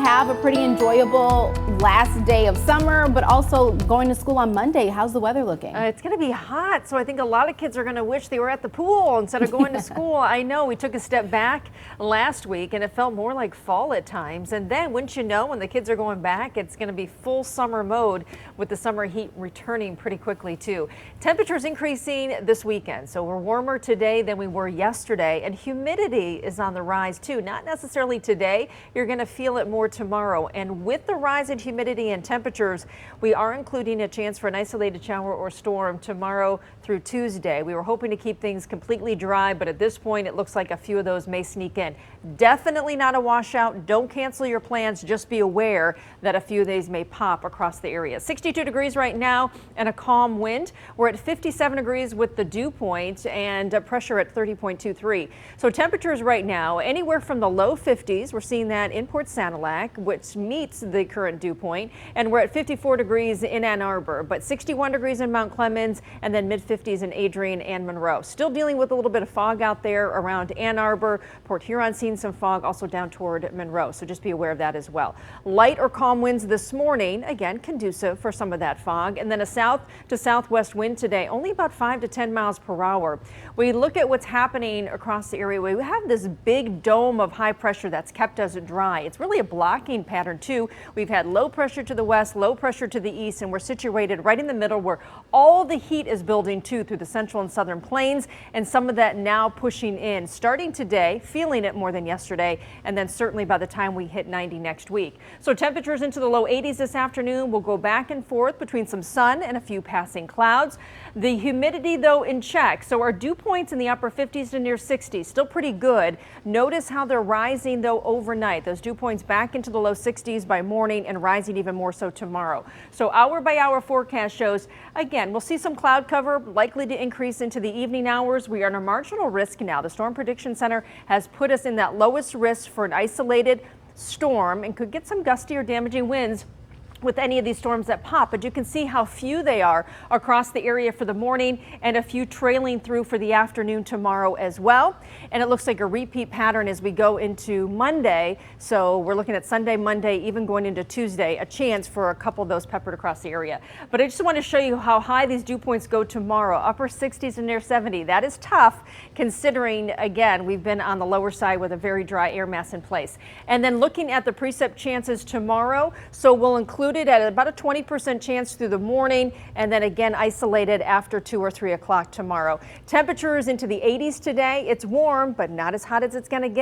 have a pretty enjoyable last day of summer, but also going to school on Monday. How's the weather looking? It's going to be hot, so I think a lot of kids are going to wish they were at the pool instead of going to school. I know we took a step back last week and it felt more like fall at times. And then, wouldn't you know, when the kids are going back, it's going to be full summer mode with the summer heat returning pretty quickly too. Temperatures increasing this weekend, so we're warmer today than we were yesterday, and humidity is on the rise too. Not necessarily today. You're going to feel it more tomorrow. And with the rise in humidity and temperatures, we are including a chance for an isolated shower or storm tomorrow through Tuesday. We were hoping to keep things completely dry, but at this point it looks like a few of those may sneak in. Definitely not a washout. Don't cancel your plans. Just be aware that a few of these may pop across the area. 62 degrees right now and a calm wind. We're at 57 degrees with the dew point and pressure at 30.23. So temperatures right now anywhere from the low 50s. We're seeing that in Port Sanilac, which meets the current dew point, and we're at 54 degrees in Ann Arbor, but 61 degrees in Mount Clemens, and then mid-50s in Adrian and Monroe. Still dealing with a little bit of fog out there around Ann Arbor. Port Huron seeing some fog also down toward Monroe, so just be aware of that as well. Light or calm winds this morning, again conducive for some of that fog, and then a south to southwest wind today, only about 5 to 10 miles per hour. We look at what's happening across the area. We have this big dome of high pressure that's kept us dry. It's really a blocking pattern too. We've had low pressure to the west, low pressure to the east, and we're situated right in the middle where all the heat is building too through the central and southern plains, and some of that now pushing in starting today, feeling it more than yesterday, and then certainly by the time we hit 90 next week. So temperatures into the low 80s this afternoon. Will go back and forth between some sun and a few passing clouds. The humidity though in check, so our dew points in the upper 50s to near 60s, still pretty good. Notice how they're rising though overnight. Those dew points back into the low 60s by morning and rising even more so tomorrow. So hour by hour forecast shows, again, we'll see some cloud cover likely to increase into the evening hours. We are in a marginal risk now. The Storm Prediction Center has put us in that lowest risk for an isolated storm and could get some gusty or damaging winds with any of these storms that pop, but you can see how few they are across the area for the morning and a few trailing through for the afternoon tomorrow as well. And it looks like a repeat pattern as we go into Monday. So we're looking at Sunday, Monday, even going into Tuesday, a chance for a couple of those peppered across the area. But I just want to show you how high these dew points go tomorrow, upper 60s and near 70. That is tough considering, again, we've been on the lower side with a very dry air mass in place. And then looking at the precip chances tomorrow, so we'll include it at about a 20% chance through the morning, and then again isolated after 2 or 3 o'clock tomorrow. Temperatures into the 80s today. It's warm, but not as hot as it's going to get.